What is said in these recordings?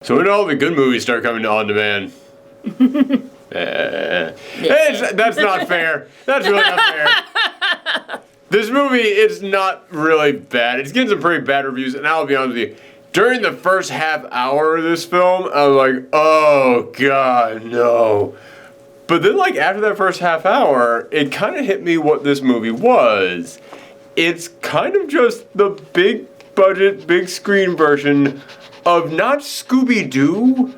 So when do all the good movies start coming on demand? That's not fair. That's really not fair. This movie is not really bad. It's getting some pretty bad reviews, and I'll be honest with you. During the first half hour of this film, I was like, oh, God, no. But then, like, after that first half hour, it kind of hit me what this movie was. It's kind of just the big budget, big screen version of not Scooby Doo,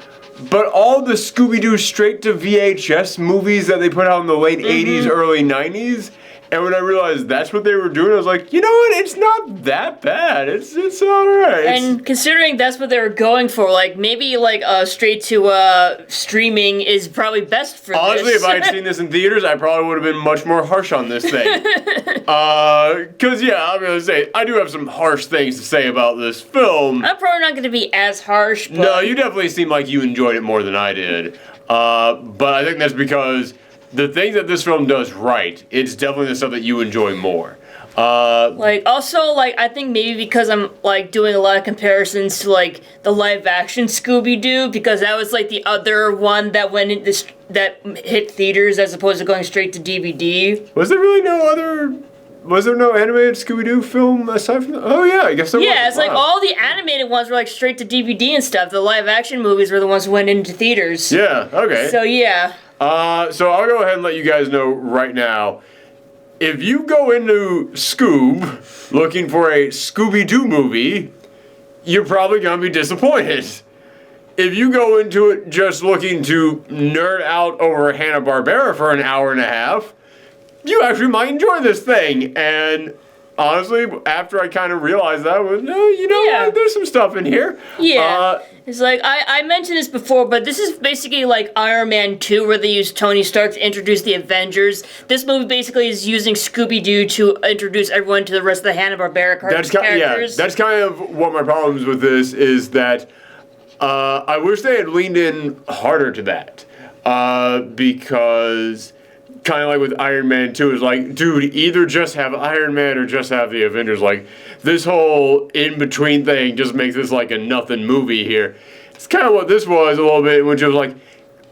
but all the Scooby Doo straight to VHS movies that they put out in the late 80s, early 90s. And when I realized that's what they were doing, I was like, you know what? It's not that bad. It's all right. And considering that's what they were going for, like maybe like straight to streaming is probably best for Honestly, this. if I had seen this in theaters, I probably would have been much more harsh on this thing. Because, yeah, I'm going to say, I do have some harsh things to say about this film. I'm probably not going to be as harsh, but... No, you definitely seem like you enjoyed it more than I did. But I think that's because the things that this film does right, it's definitely the stuff that you enjoy more. I think maybe because I'm, like, doing a lot of comparisons to, like, the live-action Scooby Doo, because that was, like, the other one that went in this, that hit theaters as opposed to going straight to DVD. Was there no animated Scooby Doo film aside from... Oh, yeah, I guess there was. Yeah, it's like all the animated ones were, like, straight to DVD and stuff. The live-action movies were the ones who went into theaters. Yeah, okay. So, yeah. So I'll go ahead and let you guys know right now. If you go into Scoob looking for a Scooby Doo movie, you're probably going to be disappointed. If you go into it just looking to nerd out over Hanna-Barbera for an hour and a half, you actually might enjoy this thing. And honestly, after I kind of realized that, I was, no, you know what? There's some stuff in here. Yeah. It's like, I mentioned this before, but this is basically like Iron Man 2, where they use Tony Stark to introduce the Avengers. This movie basically is using Scooby Doo to introduce everyone to the rest of the Hanna-Barbera characters. Yeah, that's kind of what my problems with this is that I wish they had leaned in harder to that. Because... kind of like with Iron Man 2, is like, dude, either just have Iron Man or just have the Avengers. Like, this whole in-between thing just makes this like a nothing movie here. It's kind of what this was a little bit, which was like,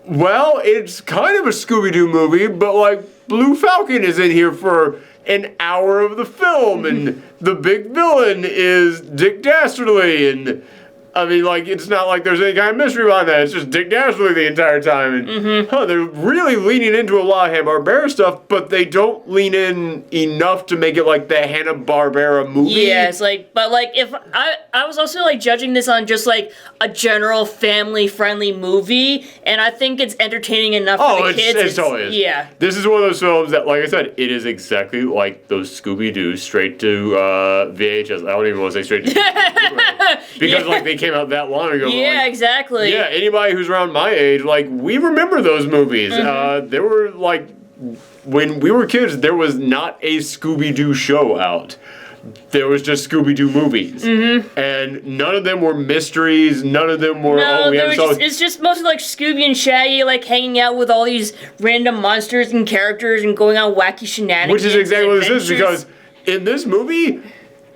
well, it's kind of a Scooby-Doo movie, but like, Blue Falcon is in here for an hour of the film, and the big villain is Dick Dastardly, and... I mean, like, it's not like there's any kind of mystery behind that. It's just Dick Dastardly the entire time. And, they're really leaning into a lot of Hanna-Barbera stuff, but they don't lean in enough to make it like the Hanna-Barbera movie. Yeah, it's like, but like, if I was also like judging this on just like a general family-friendly movie, and I think it's entertaining enough for the kids. It totally is. Yeah. This is one of those films that, like I said, it is exactly like those Scooby-Doo straight to VHS. I don't even want to say straight to VHS. Because, like, they came out that long ago. Yeah, like, exactly. Yeah, anybody who's around my age, like, we remember those movies. There were, like, when we were kids, there was not a Scooby-Doo show out. There was just Scooby-Doo movies. And none of them were mysteries. None of them were, it's just mostly like Scooby and Shaggy, like, hanging out with all these random monsters and characters and going on wacky shenanigans. Which is exactly what this is, because in this movie...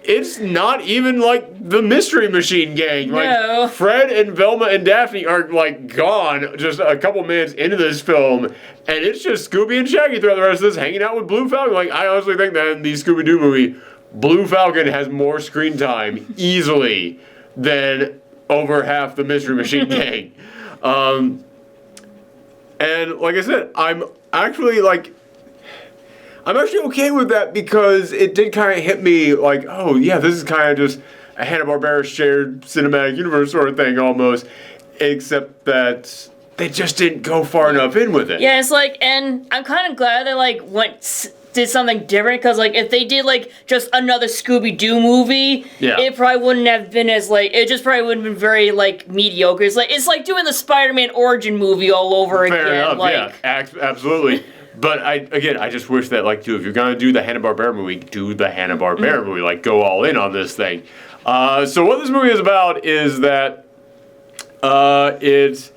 it's not even like the Mystery Machine Gang. Like, no. Fred and Velma and Daphne are like gone just a couple minutes into this film, and it's just Scooby and Shaggy throughout the rest of this, hanging out with Blue Falcon. Like, I honestly think that in the Scooby-Doo movie, Blue Falcon has more screen time easily than over half the Mystery Machine Gang. And like I said, I'm actually okay with that because it did kind of hit me like, oh yeah, this is kind of just a Hanna-Barbera shared cinematic universe sort of thing almost, except that they just didn't go far enough in with it. Yeah, it's like, and I'm kind of glad they like did something different, because like if they did like just another Scooby-Doo movie, it probably wouldn't have been as like, it just probably wouldn't have been very like mediocre. It's like doing the Spider-Man origin movie all over again. Fair enough, like, yeah, absolutely. But I just wish that, like, dude, if you're gonna do the Hanna-Barbera movie, do the Hanna-Barbera movie. Like, go all in on this thing. So what this movie is about is that it's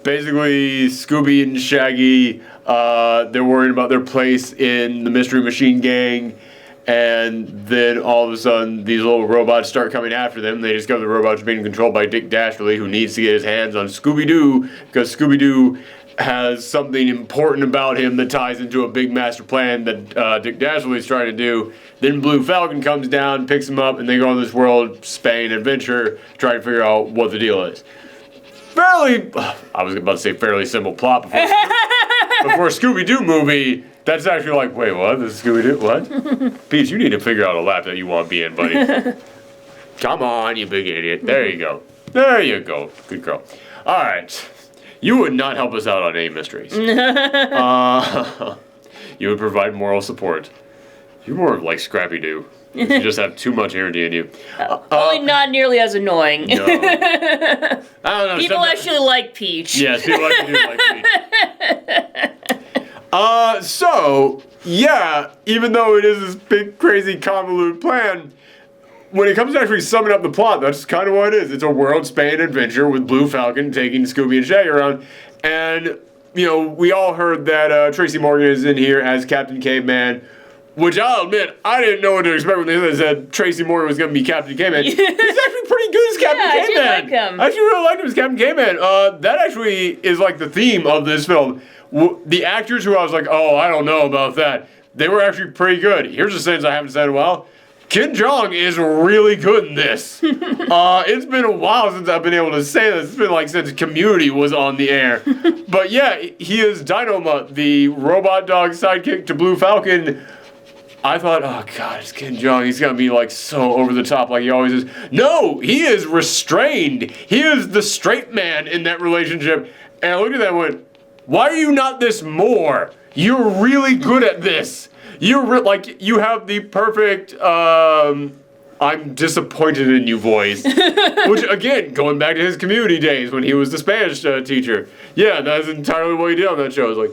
basically Scooby and Shaggy. They're worried about their place in the Mystery Machine Gang, And then all of a sudden, these little robots start coming after them. They discover the robots are being controlled by Dick Dastardly, who needs to get his hands on Scooby Doo, because Scooby Doo has something important about him that ties into a big master plan that Dick Dastardly is trying to do. Then Blue Falcon comes down, picks him up, and they go on this world-spanning adventure trying to figure out what the deal is. I was about to say fairly simple plot before a Scooby-Doo movie. That's actually like, wait, what? This is Scooby-Doo? What? Peach, you need to figure out a lap that you want to be in, buddy. Come on, you big idiot. There you go. There you go. Good girl. All right. You would not help us out on any mysteries. You would provide moral support. You're more like Scrappy-Doo. You just have too much energy in you. Only not nearly as annoying. No. I don't know. People actually like Peach. Yes, people actually do like Peach. So, yeah, even though it is this big, crazy, convoluted plan, when it comes to actually summing up the plot, that's kind of what it is. It's a world-spanning adventure with Blue Falcon taking Scooby and Shaggy around. And, you know, we all heard that Tracy Morgan is in here as Captain Caveman, which I'll admit, I didn't know what to expect when they said Tracy Morgan was going to be Captain Caveman. He's actually pretty good as Captain Caveman. I like him. I actually really liked him as Captain Caveman. That actually is like the theme of this film. The actors who I was like, oh, I don't know about that, they were actually pretty good. Here's a sentence I haven't said in a while. Ken Jeong is really good in this. It's been a while since I've been able to say this. It's been like since Community was on the air. But yeah, he is Dynamut, the robot dog sidekick to Blue Falcon. I thought, oh God, it's Ken Jeong. He's gonna be like so over the top like he always is. No, he is restrained. He is the straight man in that relationship. And I looked at that and went, why are you not this more? You're really good at this. You're like, you have the perfect, I'm disappointed in you voice. Which, again, going back to his Community days when he was the Spanish teacher. Yeah, that's entirely what he did on that show. I was like,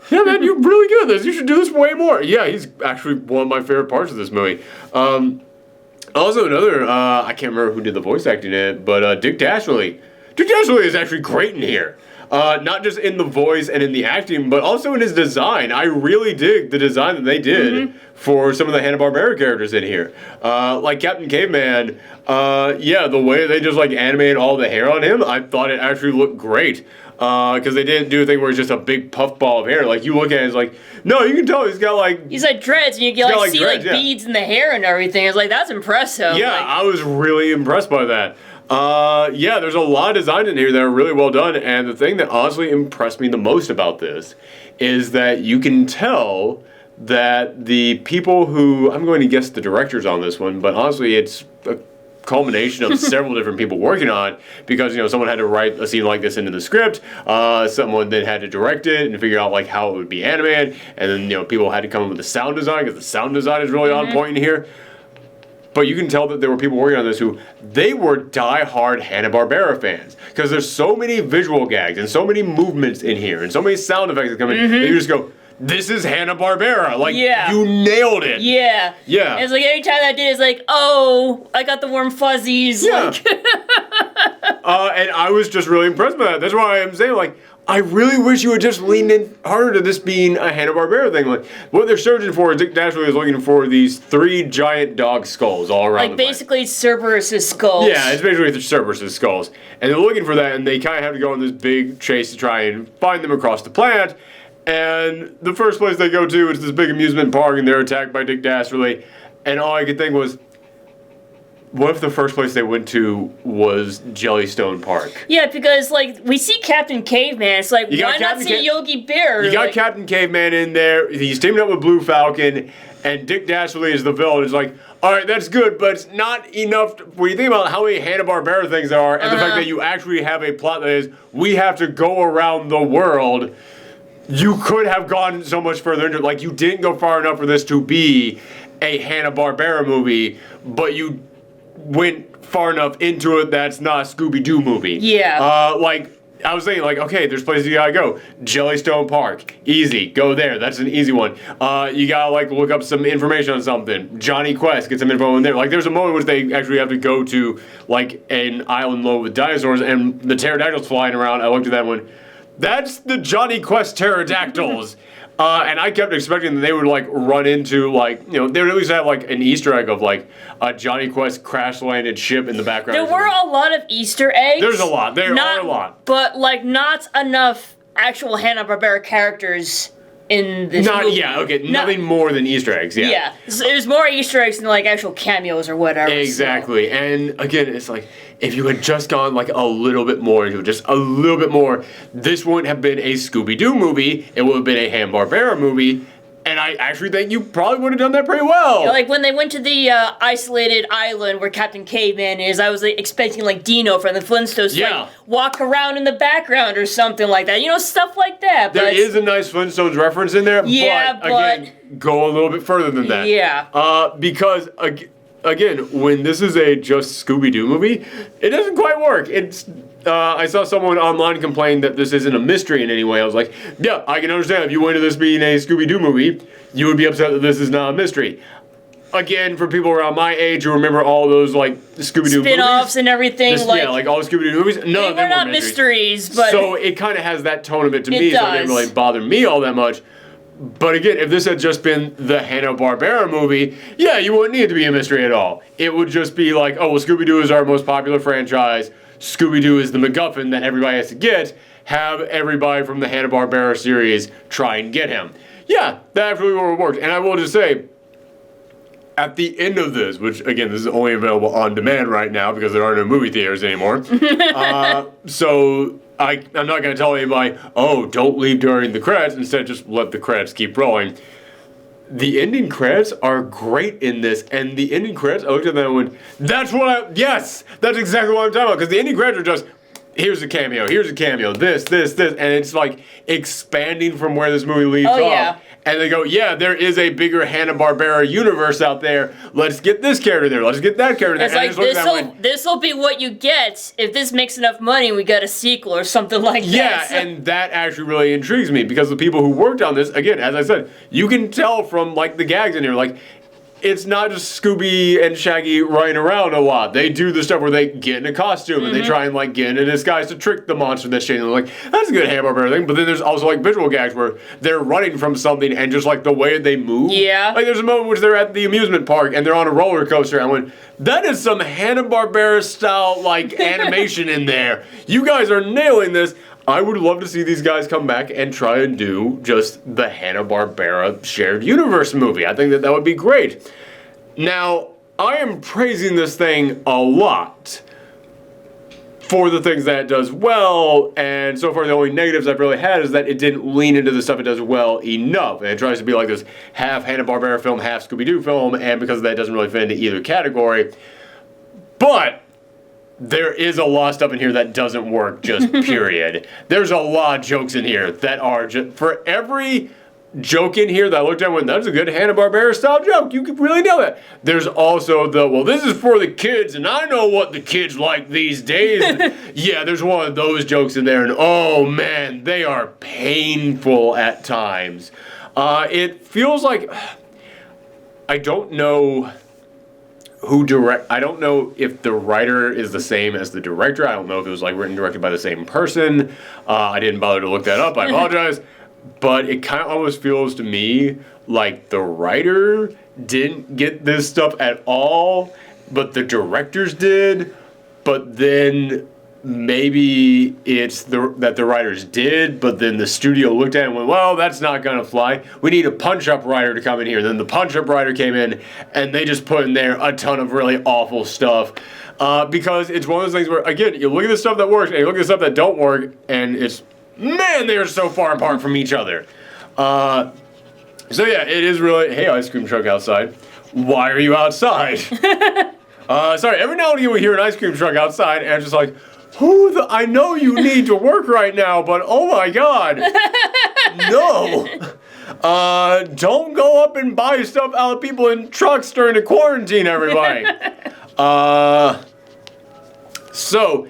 yeah, man, you're really good at this. You should do this way more. Yeah, he's actually one of my favorite parts of this movie. Also, another, I can't remember who did the voice acting in it, but Dick Dastardly. Dick Dastardly is actually great in here. Not just in the voice and in the acting, but also in his design. I really dig the design that they did for some of the Hanna-Barbera characters in here. Like Captain Caveman, yeah, the way they just like animated all the hair on him, I thought it actually looked great. Because they didn't do a thing where it's just a big puff ball of hair. Like, you look at it, it's like, no, you can tell he's got like... He's like dreads, and you can like see dreads, like beads in the hair and everything. It's like, that's impressive. Yeah, like, I was really impressed by that. Yeah, there's a lot of design in here that are really well done, and the thing that honestly impressed me the most about this is that you can tell that the people who, I'm going to guess the directors on this one, but honestly it's a culmination of several different people working on it, because, you know, someone had to write a scene like this into the script, someone then had to direct it and figure out like how it would be animated, and then, you know, people had to come up with the sound design, because the sound design is really on point in here. But you can tell that there were people working on this who, they were die-hard Hanna-Barbera fans. Because there's so many visual gags and so many movements in here and so many sound effects that come in, that you just go, this is Hanna-Barbera. Like, you nailed it. Yeah. Yeah. It's like every time I did, it's like, oh, I got the warm fuzzies. Yeah. Like And I was just really impressed by that. That's why I'm saying, like, I really wish you would just lean in harder to this being a Hanna-Barbera thing. Like, what they're searching for, Dick Dastardly is looking for these 3 giant dog skulls all around like, basically Cerberus' skulls. Yeah, it's basically the Cerberus' skulls. And they're looking for that, and they kind of have to go on this big chase to try and find them across the planet. And the first place they go to is this big amusement park, and they're attacked by Dick Dastardly. And all I could think was, what if the first place they went to was Jellystone Park? Yeah, because, like, we see Captain Caveman. It's like, why not see Yogi Bear? You got Captain Caveman in there. He's teaming up with Blue Falcon, and Dick Dastardly is the villain. It's like, all right, that's good, but it's not enough. When you think about how many Hanna-Barbera things there are, and the fact that you actually have a plot that is, we have to go around the world, you could have gone so much further into it. Like, you didn't go far enough for this to be a Hanna-Barbera movie, but you went far enough into it that's not a Scooby Doo movie. Yeah. Like, I was thinking, like, okay, there's places you gotta go. Jellystone Park. Easy. Go there. That's an easy one. You gotta, like, look up some information on something. Johnny Quest, get some info in there. Like, there's a moment which they actually have to go to, like, an island loaded with dinosaurs, and the pterodactyls flying around. I looked at that one. that's the Johnny Quest pterodactyls. And I kept expecting that they would like run into like, they would at least have like an Easter egg of like a Johnny Quest crash landed ship in the background. There were a lot of Easter eggs. There's a lot. There are a lot. But like not enough actual Hanna-Barbera characters in this movie. Yeah, okay, nothing more than Easter eggs, yeah. Yeah, there's more Easter eggs than like actual cameos or whatever. Exactly, so. And again, it's like, if you had just gone like a little bit more into it, just a little bit more, this wouldn't have been a Scooby Doo movie, it would have been a Hanna-Barbera movie, and I actually think you probably would have done that pretty well. Yeah, like when they went to the isolated island where Captain Caveman is, I was like expecting like Dino from the Flintstones to like walk around in the background or something like that. Stuff like that. There is a nice Flintstones reference in there, but again, go a little bit further than that. Yeah. Because again, when this is a just Scooby Doo movie, it doesn't quite work. It's I saw someone online complain that this isn't a mystery in any way. I was like, yeah, I can understand if you went to this being a Scooby Doo movie, you would be upset that this is not a mystery. Again, for people around my age who remember all those like Scooby Doo spin-offs and everything, like all the Scooby Doo movies, none of them were not mysteries, but so it kind of has that tone of it to me, so it didn't really bother me all that much. But again, if this had just been the Hanna-Barbera movie, yeah, you wouldn't need it to be a mystery at all. It would just be like, oh, well, Scooby-Doo is our most popular franchise. Scooby-Doo is the MacGuffin that everybody has to get. Have everybody from the Hanna-Barbera series try and get him. Yeah, that actually would have worked. And I will just say, at the end of this, which, again, this is only available on demand right now because there are no movie theaters anymore. So I'm not going to tell anybody, oh, don't leave during the credits. Instead, just let the credits keep rolling. The ending credits are great in this, and the ending credits, I looked at them and went, yes, that's exactly what I'm talking about, because the ending credits are just, here's a cameo, this, and it's like expanding from where this movie leaves off. Yeah. And they go, yeah, there is a bigger Hanna-Barbera universe out there. Let's get this character there. Let's get that character there. It's like, this'll be what you get. If this makes enough money, we get a sequel or something like that. Yeah, and that actually really intrigues me because the people who worked on this, again, as I said, you can tell from like the gags in here, like, it's not just Scooby and Shaggy running around a lot. They do the stuff where they get in a costume and they try and like get in a disguise to trick the monster that's chasing them. Like, that's a good Hanna-Barbera thing. But then there's also like visual gags where they're running from something and just like the way they move. Yeah. Like there's a moment which they're at the amusement park and they're on a roller coaster. And I went, that is some Hanna-Barbera style like animation in there. You guys are nailing this. I would love to see these guys come back and try and do just the Hanna-Barbera shared universe movie. I think that would be great. Now, I am praising this thing a lot for the things that it does well, and so far the only negatives I've really had is that it didn't lean into the stuff it does well enough. And it tries to be like this half Hanna-Barbera film, half Scooby-Doo film, and because of that it doesn't really fit into either category. But there is a lot of stuff in here that doesn't work, just period. There's a lot of jokes in here that are just, for every joke in here that I looked at and went, that's a good Hanna-Barbera style joke. You could really know that. There's also the, well, this is for the kids, and I know what the kids like these days. Yeah, there's one of those jokes in there, and oh man, they are painful at times. It feels like, I don't know I don't know if the writer is the same as the director. I don't know if it was like written and directed by the same person. I didn't bother to look that up. I apologize. But it kind of almost feels to me like the writer didn't get this stuff at all, but the directors did. But then maybe it's that the writers did, but then the studio looked at it and went, well, that's not going to fly. We need a punch-up writer to come in here. Then the punch-up writer came in, and they just put in there a ton of really awful stuff. Because it's one of those things where, again, you look at the stuff that works, and you look at the stuff that don't work, and it's, man, they are so far apart from each other. So yeah, it is really, hey, ice cream truck outside. Why are you outside? Sorry, every now and again we hear an ice cream truck outside, and I'm just like, I know you need to work right now, but oh my God, no. Don't go up and buy stuff out of people in trucks during the quarantine, everybody. So,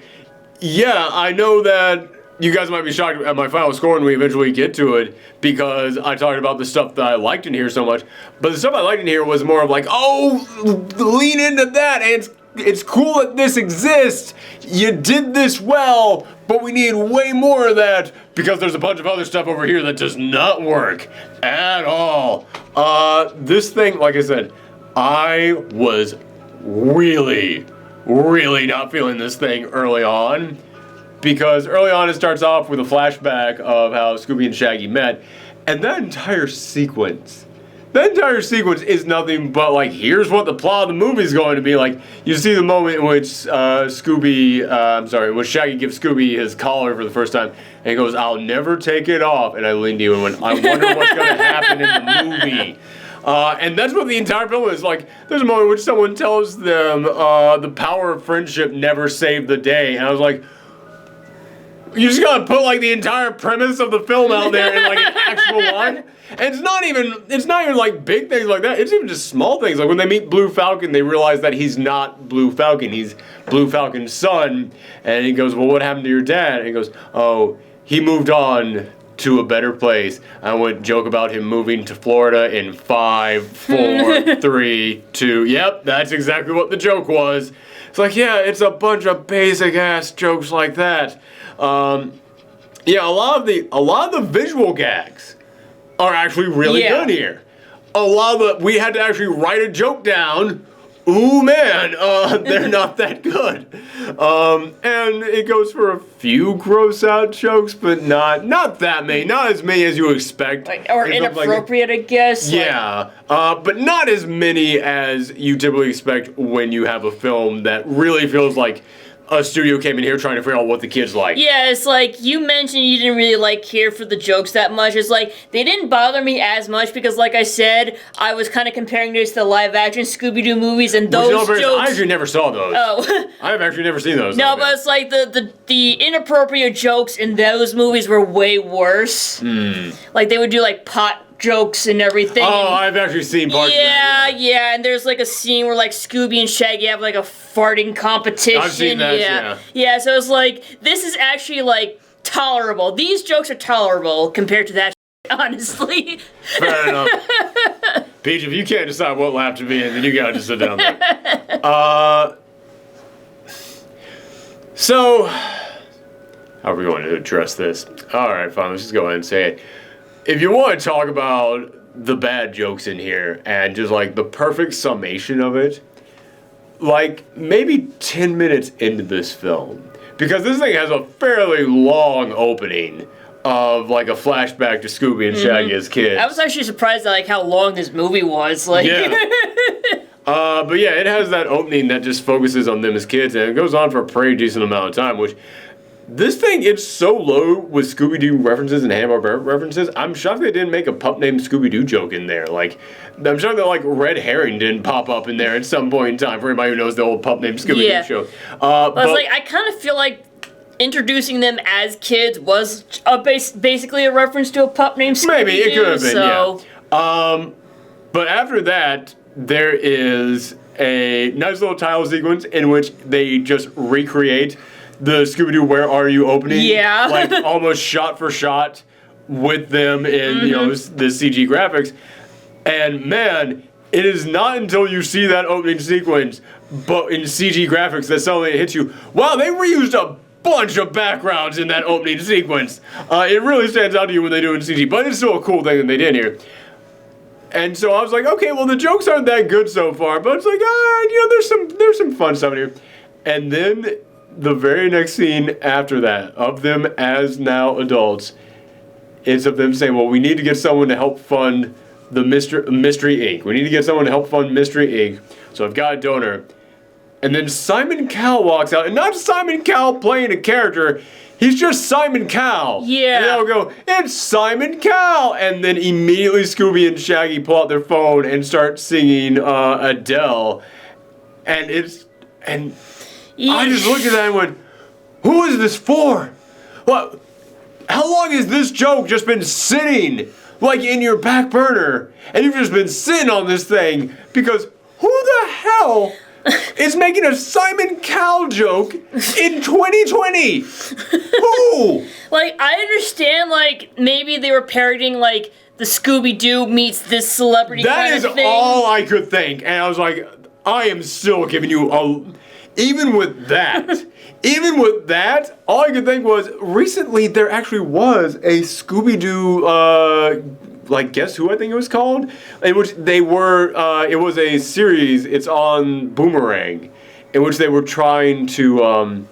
yeah, I know that you guys might be shocked at my final score when we eventually get to it, because I talked about the stuff that I liked in here so much, but the stuff I liked in here was more of like, oh, lean into that, and it's it's cool that this exists. You did this well, but we need way more of that because there's a bunch of other stuff over here that does not work at all. This thing, like I said, I was really not feeling this thing early on, because early on it starts off with a flashback of how Scooby and Shaggy met, and that entire sequence is nothing but like, here's what the plot of the movie is going to be. Like, you see the moment in which when Shaggy gives Scooby his collar for the first time, and he goes, "I'll never take it off," and I leaned to you and went, "I wonder what's going to happen in the movie." And that's what the entire film is. Like, there's a moment in which someone tells them the power of friendship never saved the day. And I was like, you just gotta put like the entire premise of the film out there in like an actual line? And it's not even like big things like that. It's even just small things. Like when they meet Blue Falcon, they realize that he's not Blue Falcon. He's Blue Falcon's son. And he goes, "Well, what happened to your dad?" And he goes, "Oh, he moved on to a better place." I would joke about him moving to Florida in 5, 4, 3, 2. Yep, that's exactly what the joke was. It's like, yeah, it's a bunch of basic ass jokes like that. Yeah, a lot of the visual gags are actually really good here. We had to actually write a joke down. Ooh man, they're not that good. And it goes for a few gross out jokes, but not that many, not as many as you expect. Or inappropriate, I guess. Yeah, but not as many as you typically expect when you have a film that really feels like a studio came in here trying to figure out what the kids like. Yeah, it's like, you mentioned you didn't really care for the jokes that much. It's like, they didn't bother me as much because, like I said, I was kind of comparing this to live action Scooby Doo movies, and those jokes... I actually never saw those. Oh. I've actually never seen those. No, but it's like the inappropriate jokes in those movies were way worse. Like, they would do like pot jokes and everything. Oh, I've actually seen parts of that. Yeah, and there's like a scene where like Scooby and Shaggy have like a farting competition. I've seen that, yeah, so it's like, this is actually like tolerable. These jokes are tolerable compared to that shit, honestly. Fair enough. Peach, if you can't decide what laugh to be in, then you gotta just sit down there. So, how are we going to address this? Alright, fine, let's just go ahead and say it. If you want to talk about the bad jokes in here and just like the perfect summation of it, like maybe 10 minutes into this film, because this thing has a fairly long opening of like a flashback to Scooby and Shaggy as kids. I was actually surprised at like how long this movie was. Like, yeah. But yeah, it has that opening that just focuses on them as kids, and it goes on for a pretty decent amount of time, which... This thing, it's so low with Scooby Doo references and Hanna-Barbera references. I'm shocked they didn't make a pup named Scooby Doo joke in there. Like, I'm shocked that like Red Herring didn't pop up in there at some point in time for anybody who knows the old pup named Scooby Doo show. But like, I kind of feel like introducing them as kids was basically a reference to a pup named Scooby Doo. Maybe it could have been, yeah. But after that, there is a nice little title sequence in which they just recreate the Scooby-Doo Where Are You opening, like almost shot for shot with them in you know, the CG graphics. And man, it is not until you see that opening sequence, but in CG graphics, that suddenly it hits you, wow, they reused a bunch of backgrounds in that opening sequence. It really stands out to you when they do it in CG, but it's still a cool thing that they did here. And so I was like, okay, well the jokes aren't that good so far, but it's like, you know, there's some fun stuff in here. And then the very next scene after that, of them as now adults, is of them saying, well, we need to get someone to help fund the Mystery Inc. We need to get someone to help fund Mystery Inc. So I've got a donor. And then Simon Cowell walks out, and not Simon Cowell playing a character, he's just Simon Cowell. Yeah. And they'll go, it's Simon Cowell! And then immediately Scooby and Shaggy pull out their phone and start singing Adele. And I just looked at that and went, who is this for? What? How long has this joke just been sitting, like, in your back burner? And you've just been sitting on this thing because who the hell is making a Simon Cowell joke in 2020? Who? Like, I understand, like, maybe they were parodying, like, the Scooby Doo meets this celebrity kind of thing. That is all I could think. And I was like, I am still giving you a... even with that, all I could think was recently there actually was a Scooby Doo, Guess Who I think it was called, in which they were, it was a series, it's on Boomerang, in which they were trying to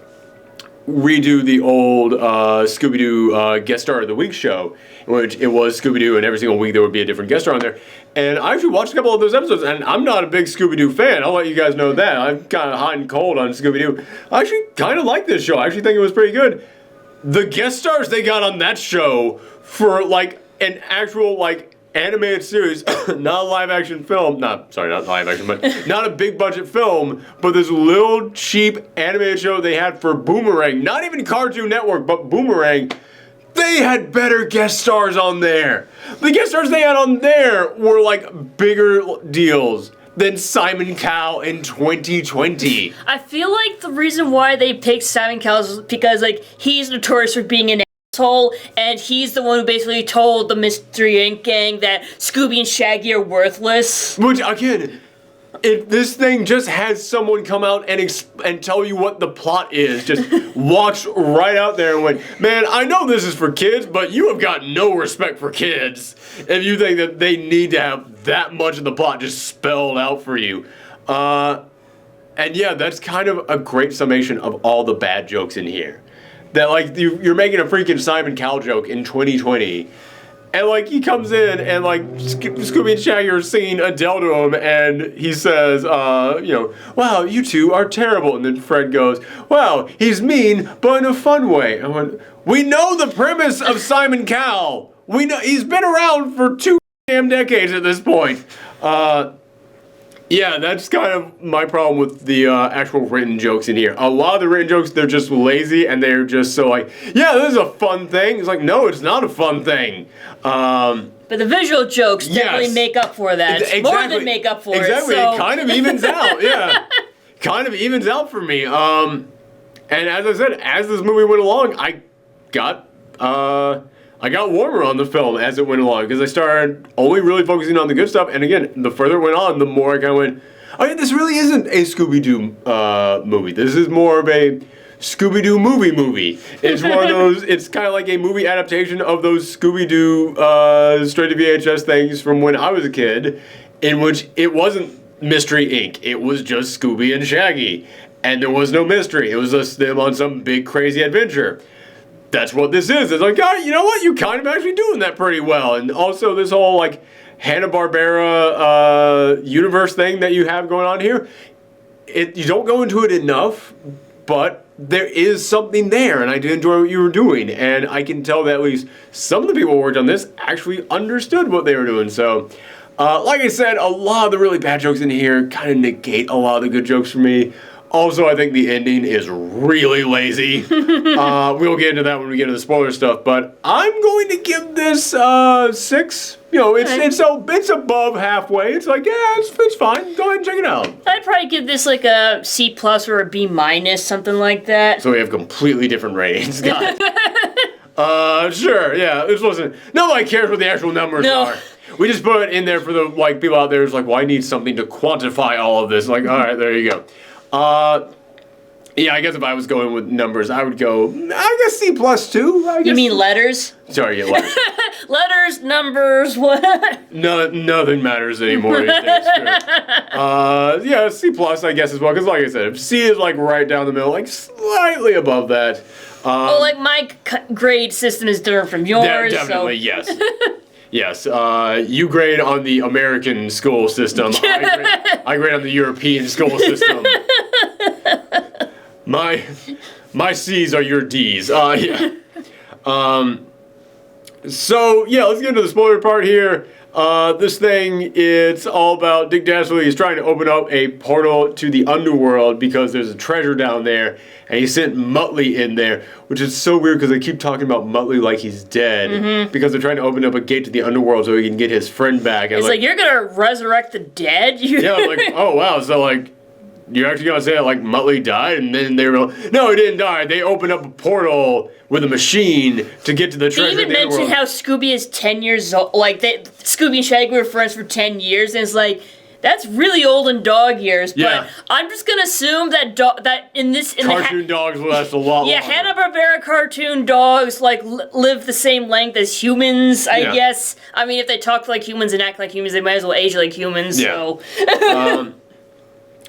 redo the old Scooby Doo Guest Star of the Week show, in which it was Scooby Doo, and every single week there would be a different guest star on there. And I actually watched a couple of those episodes, and I'm not a big Scooby Doo fan. I'll let you guys know that. I'm kind of hot and cold on Scooby Doo. I actually kind of like this show. I actually think it was pretty good. The guest stars they got on that show for like an actual like animated series, not a live action film. Not live action, but not a big budget film. But this little cheap animated show they had for Boomerang, not even Cartoon Network, but Boomerang. They had better guest stars on there. The guest stars they had on there were like bigger deals than Simon Cowell in 2020. I feel like the reason why they picked Simon Cowell is because like he's notorious for being an asshole, and he's the one who basically told the Mystery Inc. gang that Scooby and Shaggy are worthless. Which again, if this thing just has someone come out and tell you what the plot is, just walks right out there and went, man, I know this is for kids, but you have got no respect for kids if you think that they need to have that much of the plot just spelled out for you. And yeah, that's kind of a great summation of all the bad jokes in here. That like you're making a freaking Simon Cowell joke in 2020. And, like, he comes in, and, like, Scooby and Shaggy are singing Adele to him, and he says, wow, you two are terrible. And then Fred goes, wow, he's mean, but in a fun way. I went, we know the premise of Simon Cowell. We know he's been around for 2 damn decades at this point. Yeah, that's kind of my problem with the actual written jokes in here. A lot of the written jokes, they're just lazy, and they're just so like, yeah, this is a fun thing. It's like, no, it's not a fun thing. But the visual jokes definitely make up for that. Exactly. More than make up for it. Exactly, so. It kind of evens out, yeah. Kind of evens out for me. And as I said, as this movie went along, I got warmer on the film as it went along, because I started only really focusing on the good stuff. And again, the further it went on, the more I kind of went, oh yeah, this really isn't a Scooby-Doo movie. This is more of a Scooby-Doo movie. It's one of those, it's kind of like a movie adaptation of those Scooby-Doo straight to VHS things from when I was a kid, in which it wasn't Mystery Inc. It was just Scooby and Shaggy. And there was no mystery. It was just them on some big crazy adventure. That's what this is. It's like, oh, you know what? You're kind of actually doing that pretty well. And also this whole, like, Hanna-Barbera universe thing that you have going on here, you don't go into it enough, but there is something there, and I did enjoy what you were doing. And I can tell that at least some of the people who worked on this actually understood what they were doing. So, like I said, a lot of the really bad jokes in here kind of negate a lot of the good jokes for me. Also, I think the ending is really lazy. We'll get into that when we get into the spoiler stuff, but I'm going to give this 6. You know, it's above halfway. It's like, yeah, it's fine. Go ahead and check it out. I'd probably give this like a C+ or a B-, something like that. So we have completely different ratings. Got it. Sure, yeah. This wasn't. Nobody cares what the actual numbers are. We just put it in there for the people out there who's like, well, I need something to quantify all of this. Like, all right, there you go. Yeah, I guess if I was going with numbers, I would go, I guess C+ too. You mean letters? Sorry, yeah, letters. Letters, numbers, what? No, nothing matters anymore these days. Yeah, C+ I guess as well, because like I said, if C is like right down the middle, like slightly above that. Like my grade system is different from yours. Definitely, yes. Yes, you grade on the American school system. I grade on the European school system. My C's are your D's. Yeah. So yeah, let's get into the spoiler part here. This thing, it's all about Dick Dastardly. He's trying to open up a portal to the underworld because there's a treasure down there, and he sent Muttley in there, which is so weird because they keep talking about Muttley like he's dead, because they're trying to open up a gate to the underworld so he can get his friend back. And it's like, you're gonna resurrect the dead? Yeah, I'm like, oh wow, so like, you're actually gonna say that like Muttley died? And then they were like, no, he didn't die. They opened up a portal with a machine to get to the treasure. They even mentioned how Scooby is 10 years old. Like, Scooby and Shaggy were friends for 10 years, and it's like, that's really old in dog years. Yeah. But I'm just gonna assume that Cartoon dogs last a lot longer. Yeah, Hanna-Barbera cartoon dogs like live the same length as humans, I guess. I mean, if they talk like humans and act like humans, they might as well age like humans. Yeah. So.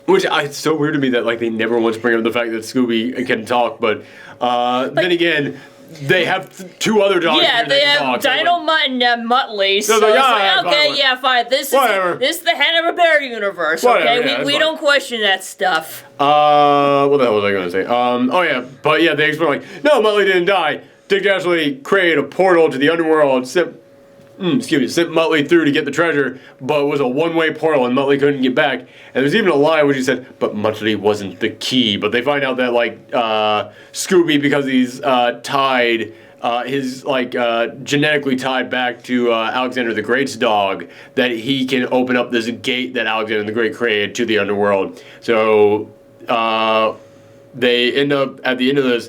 Which it's so weird to me that like they never once bring up the fact that Scooby can talk, but then again, they have two other dogs. Yeah, they have Dino-Mutt and Muttley. So like, it's like, okay, yeah, fine. This is the Hanna-Barbera universe. Whatever, okay, we don't question that stuff. What the hell was I gonna say? Oh yeah, but yeah, they explain like, no, Muttley didn't die. Dick actually created a portal to the underworld. Sent Muttley through to get the treasure, but it was a one-way portal and Muttley couldn't get back. And there's even a line where she said, but Muttley wasn't the key. But they find out that like Scooby, because he's tied, genetically tied back to Alexander the Great's dog, that he can open up this gate that Alexander the Great created to the underworld. So they end up, at the end of this,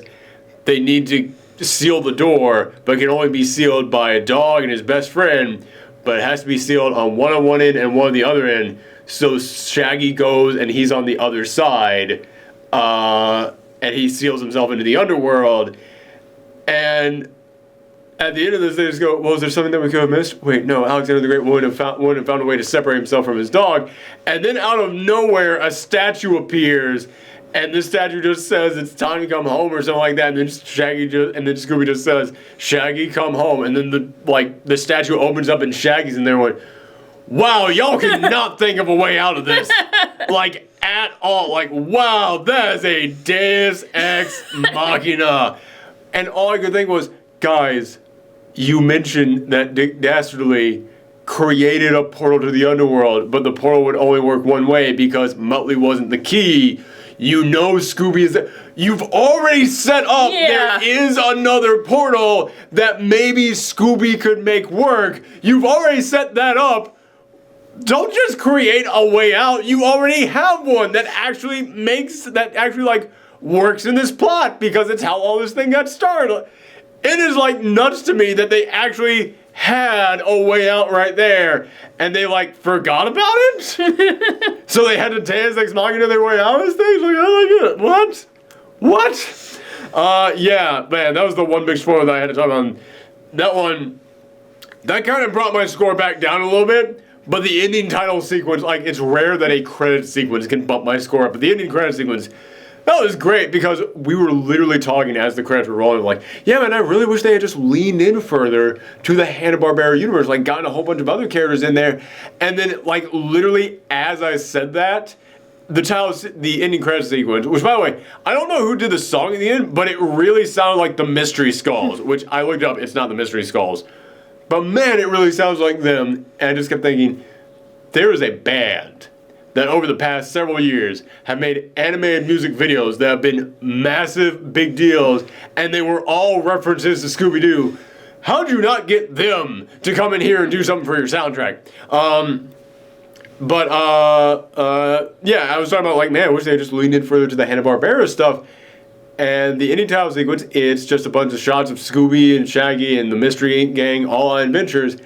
they need to seal the door, but it can only be sealed by a dog and his best friend, but it has to be sealed on one end and one on the other end. So Shaggy goes and he's on the other side, and he seals himself into the underworld. And at the end of this, they just go, well, is there something that we could have missed? Wait, no, Alexander the Great wouldn't have found a way to separate himself from his dog. And then out of nowhere, a statue appears, and this statue just says it's time to come home or something like that. And then Scooby just says, Shaggy, come home. And then the statue opens up and Shaggy's in there and went, wow, y'all cannot think of a way out of this. Like, at all. Like, wow, that is a Deus Ex Machina. And all I could think was, guys, you mentioned that Dick Dastardly created a portal to the underworld, but the portal would only work one way because Muttley wasn't the key. You know Scooby is... You've already set up there is another portal that maybe Scooby could make work. You've already set that up. Don't just create a way out. You already have one that actually works in this plot because it's how all this thing got started. It is like nuts to me that they actually had a way out right there, and they forgot about it. So they had to Deus Ex Machina their way out of this thing. Like, I like it. What? Yeah, man, that was the one big spoiler that I had to talk on. That one, that kind of brought my score back down a little bit. But the ending title sequence, it's rare that a credit sequence can bump my score up. But the ending credit sequence, that was great because we were literally talking as the credits were rolling, yeah, man, I really wish they had just leaned in further to the Hanna-Barbera universe, gotten a whole bunch of other characters in there. And then, literally as I said that, the ending credit sequence, which, by the way, I don't know who did the song at the end, but it really sounded like the Mystery Skulls, which I looked up, it's not the Mystery Skulls. But man, it really sounds like them, and I just kept thinking, there is a band that over the past several years have made animated music videos that have been massive, big deals, and they were all references to Scooby Doo. How'd you not get them to come in here and do something for your soundtrack? Yeah, I was talking about, man, I wish they had just leaned in further to the Hanna-Barbera stuff. And the ending title sequence, it's just a bunch of shots of Scooby and Shaggy and the Mystery Inc. gang all on adventures.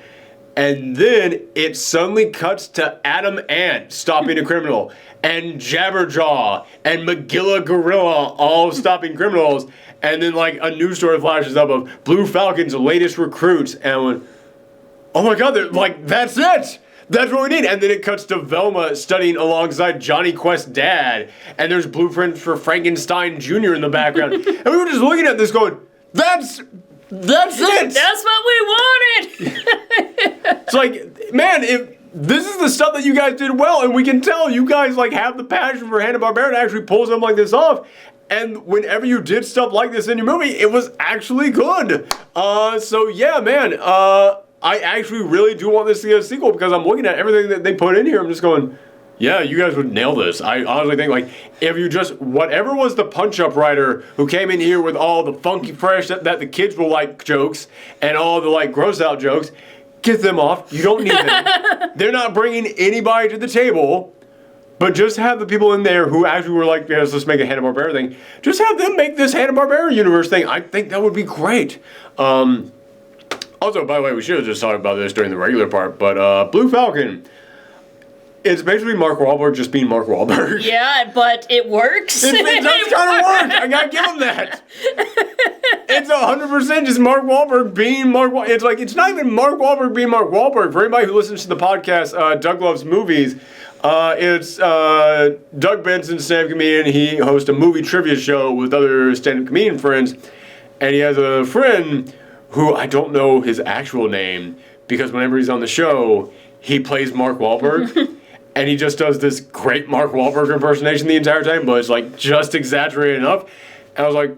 And then it suddenly cuts to Adam Ant stopping a criminal, and Jabberjaw and Magilla Gorilla all stopping criminals. And then a news story flashes up of Blue Falcon's latest recruits, and I went, oh my god, that's it! That's what we need. And then it cuts to Velma studying alongside Johnny Quest's dad, and there's blueprints for Frankenstein Jr. in the background. And we were just looking at this going, that's it! That's what we wanted! It's man, if this is the stuff that you guys did well, and we can tell you guys have the passion for Hanna-Barbera to actually pull something like this off. And whenever you did stuff like this in your movie, it was actually good. So yeah, man, I actually really do want this to get a sequel because I'm looking at everything that they put in here. I'm just going, yeah, you guys would nail this. I honestly think, if you just, whatever was the punch-up writer who came in here with all the funky fresh that the kids will like jokes and all the gross-out jokes, get them off. You don't need them. They're not bringing anybody to the table, but just have the people in there who actually were let's make a Hanna-Barbera thing. Just have them make this Hanna-Barbera universe thing. I think that would be great. Also, by the way, we should have just talked about this during the regular part, but Blue Falcon, it's basically Mark Wahlberg just being Mark Wahlberg. Yeah, but it works. It does kind of work. I gotta give him that. It's 100% just Mark Wahlberg being Mark Wahlberg. It's like, it's not even Mark Wahlberg being Mark Wahlberg. For anybody who listens to the podcast, Doug Loves Movies, it's Doug Benson, stand-up comedian. He hosts a movie trivia show with other stand-up comedian friends. And he has a friend who I don't know his actual name, because whenever he's on the show, he plays Mark Wahlberg. And he just does this great Mark Wahlberg impersonation the entire time, but it's like just exaggerated enough. And I was like,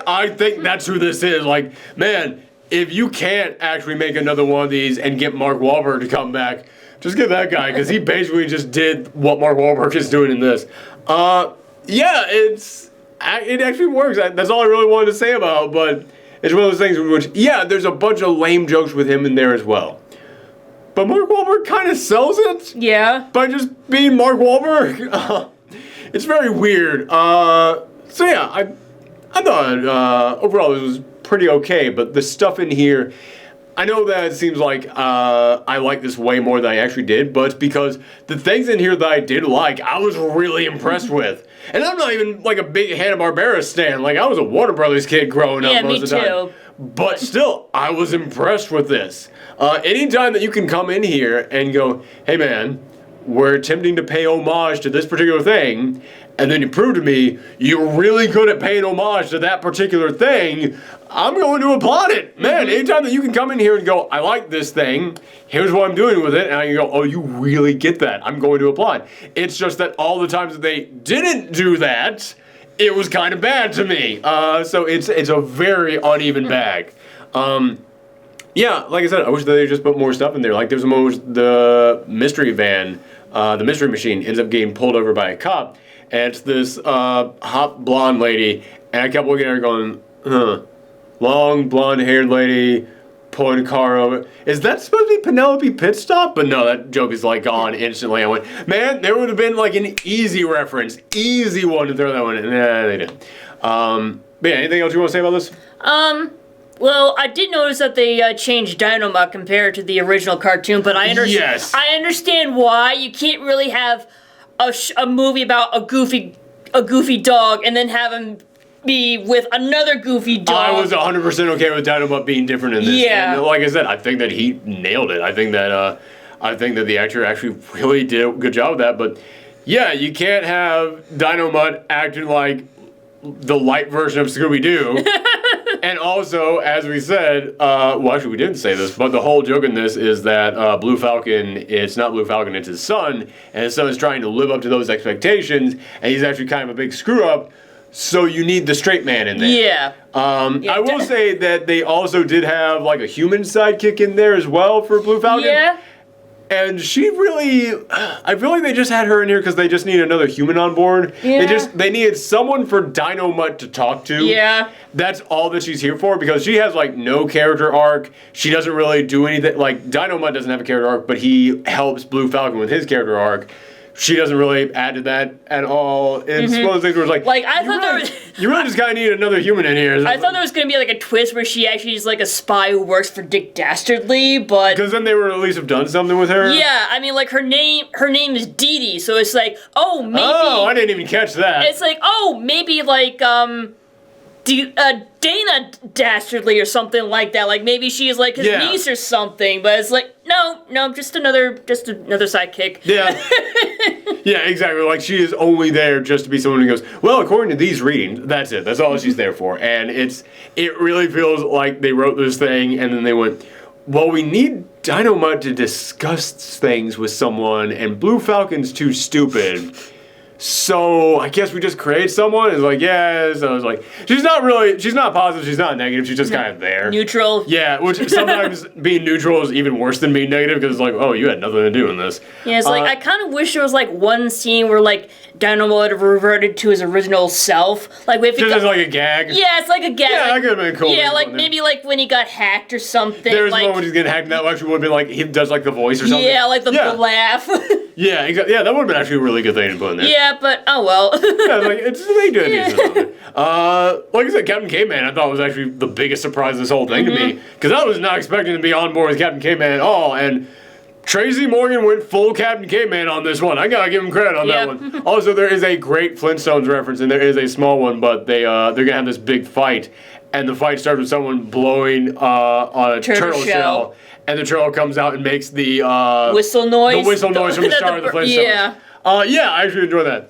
I think that's who this is. Like, man, if you can't actually make another one of these and get Mark Wahlberg to come back, just get that guy, because he basically just did what Mark Wahlberg is doing in this. Yeah, it actually works. That's all I really wanted to say about it, but it's one of those things in which, yeah, there's a bunch of lame jokes with him in there as well. But Mark Wahlberg kind of sells it. Yeah. By just being Mark Wahlberg. It's very weird. So yeah, I thought overall it was pretty okay, but the stuff in here, I know that it seems like I like this way more than I actually did, but it's because the things in here that I did like, I was really impressed with. And I'm not even like a big Hanna-Barbera stan. Like, I was a Warner Brothers kid growing up most of the time. Yeah, me too. But still, I was impressed with this. Anytime that you can come in here and go, hey man, we're attempting to pay homage to this particular thing, and then you prove to me you're really good at paying homage to that particular thing, I'm going to applaud it. Man, anytime that you can come in here and go, I like this thing, here's what I'm doing with it, and I can go, oh, you really get that, I'm going to applaud. It's just that all the times that they didn't do that, it was kind of bad to me. So it's a very uneven bag. Yeah, like I said, I wish that they just put more stuff in there. Like, there's a moment the mystery van, the mystery machine, ends up getting pulled over by a cop, and it's this hot blonde lady, and I kept looking at her going, long blonde-haired lady pulling a car over. Is that supposed to be Penelope Pitstop? But no, that joke is like gone instantly. I went, man, there would have been like an easy reference, easy one to throw that one in. Nah, they didn't. But yeah, anything else you want to say about this? Well, I did notice that they changed Dynamite compared to the original cartoon, but I understand why. You can't really have a movie about a goofy dog and then have him be with another goofy dog. I was 100% okay with Dynamite being different in this. Yeah. And like I said, I think that he nailed it. I think that the actor actually really did a good job with that. But yeah, you can't have Dynamite acting like the light version of Scooby Doo. And also, as we said, well, actually, we didn't say this, but the whole joke in this is that Blue Falcon, it's not Blue Falcon, it's his son, and his son is trying to live up to those expectations, and he's actually kind of a big screw-up, so you need the straight man in there. Yeah. I will say that they also did have, like, a human sidekick in there as well for Blue Falcon. Yeah. And she really, I feel like they just had her in here because they just need another human on board. Yeah. They needed someone for Dynamite to talk to. Yeah. That's all that she's here for, because she has like no character arc. She doesn't really do anything. Like, Dynamite doesn't have a character arc, but he helps Blue Falcon with his character arc. She doesn't really add to that at all. It's one of those things where it's like I thought you really just kind of need another human in here. I thought there was going to be like a twist where she actually is like a spy who works for Dick Dastardly, but because then they would at least have done something with her. Yeah, I mean, like her name is Dee Dee, so it's like, oh, maybe. Oh, I didn't even catch that. It's like, oh, maybe like Dana Dastardly or something like that. Like maybe she's like his niece or something. But it's like, no, just another sidekick. Yeah. Yeah, exactly. Like, she is only there just to be someone who goes, well, according to these readings, that's it. That's all she's there for. And it really feels like they wrote this thing and then they went, well, we need Dynamite to discuss things with someone, and Blue Falcon's too stupid. So I guess we just create someone. It's like, yeah. So I was like, she's not positive, she's not negative, she's just kind of there. Neutral. Yeah, which sometimes being neutral is even worse than being negative, because it's like, oh, you had nothing to do in this. Yeah, it's like, I kind of wish there was like one scene where like Dynamite would have reverted to his original self. Like, if just as like a gag? Yeah, it's like a gag. Yeah, that could have been cool. Yeah, like maybe like when he got hacked or something. There's like, one when he's getting hacked, and that actually would have been like, he does like the voice or something. Yeah, like the laugh. Yeah, exactly. Yeah, that would have been actually a really good thing to put in there. Yeah, but oh well. Yeah, like they did decent. Like I said, Captain K-Man, I thought was actually the biggest surprise of this whole thing to me, because I was not expecting to be on board with Captain K-Man at all, and Tracy Morgan went full Captain Caveman on this one. I gotta give him credit on that one. Also, there is a great Flintstones reference, and there is a small one, but they're gonna have this big fight, and the fight starts with someone blowing on a turtle shell, and the turtle comes out and makes the whistle noise. The whistle noise from the start of the Flintstones. Yeah, I actually enjoy that.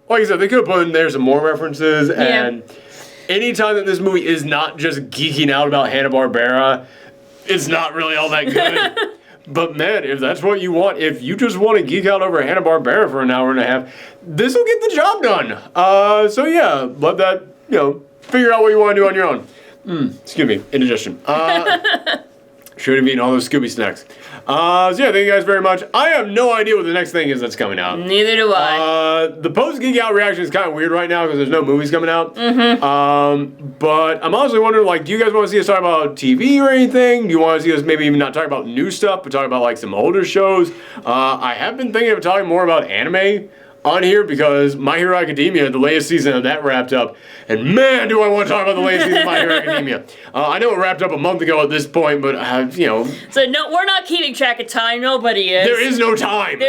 Like I said, they could have put in there some more references, and anytime that this movie is not just geeking out about Hanna-Barbera, it's not really all that good. But man, if that's what you want, if you just want to geek out over Hanna-Barbera for an hour and a half, this will get the job done. So yeah, let that, figure out what you want to do on your own. Excuse me, indigestion. Should have eaten all those Scooby snacks. So yeah, thank you guys very much. I have no idea what the next thing is that's coming out. Neither do I. The post-Geekout reaction is kind of weird right now because there's no movies coming out. But I'm honestly wondering, do you guys want to see us talk about TV or anything? Do you want to see us maybe even not talk about new stuff, but talk about some older shows? I have been thinking of talking more about anime on here because My Hero Academia, the latest season of that wrapped up, and man, do I want to talk about the latest season of My Hero Academia. I know it wrapped up a month ago at this point, but So no, we're not keeping track of time. Nobody is. There is no time.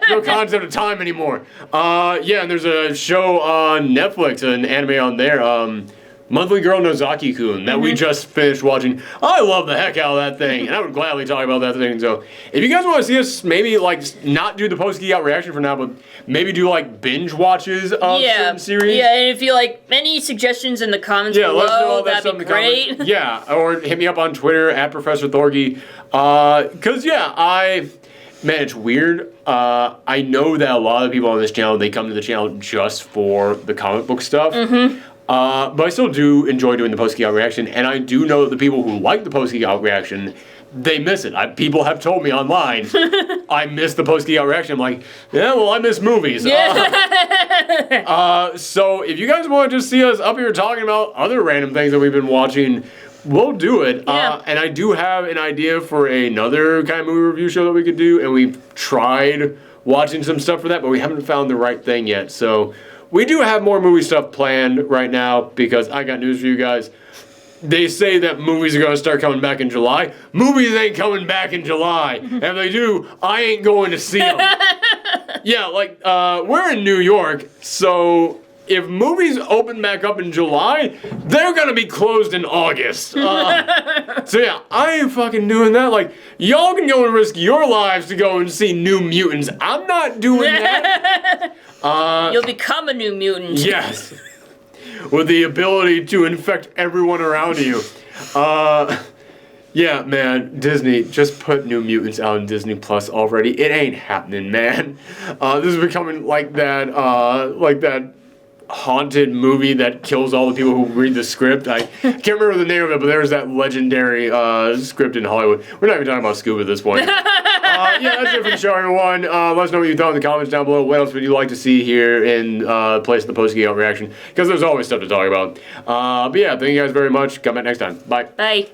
No concept of time anymore. Yeah, and there's a show on Netflix, an anime on there. Monthly Girl Nozaki-kun that we just finished watching. I love the heck out of that thing, and I would gladly talk about that thing. So, if you guys want to see us maybe not do the post-Geekout reaction for now, but maybe do binge watches of certain series. Yeah, and if you any suggestions in the comments below, let us know all that that'd be great. Yeah, or hit me up on Twitter at Professor Thorgy. Cause man, it's weird. I know that a lot of people on this channel, they come to the channel just for the comic book stuff. But I still do enjoy doing the post-Geekout reaction, and I do know that the people who like the post-Geekout reaction, they miss it. People have told me online, I miss the post-Geekout reaction. I'm like, yeah, well, I miss movies. So if you guys want to just see us up here talking about other random things that we've been watching, we'll do it. And I do have an idea for another kind of movie review show that we could do, and we've tried watching some stuff for that, but we haven't found the right thing yet. So we do have more movie stuff planned right now because I got news for you guys. They say that movies are going to start coming back in July. Movies ain't coming back in July. And if they do, I ain't going to see them. Yeah, we're in New York, so if movies open back up in July, they're going to be closed in August. So yeah, I ain't fucking doing that. Y'all can go and risk your lives to go and see New Mutants. I'm not doing that. You'll become a new mutant. Yes. With the ability to infect everyone around you. Yeah, man, Disney, just put New Mutants out on Disney Plus already. It ain't happening, man. This is becoming like that haunted movie that kills all the people who read the script. I can't remember the name of it, but there's that legendary script in Hollywood. We're not even talking about Scoob at this point. Yeah, that's it for the show, everyone. Let us know what you thought in the comments down below. What else would you like to see here in place of the post-Geekout reaction? Because there's always stuff to talk about. But yeah, thank you guys very much. Come back next time. Bye. Bye.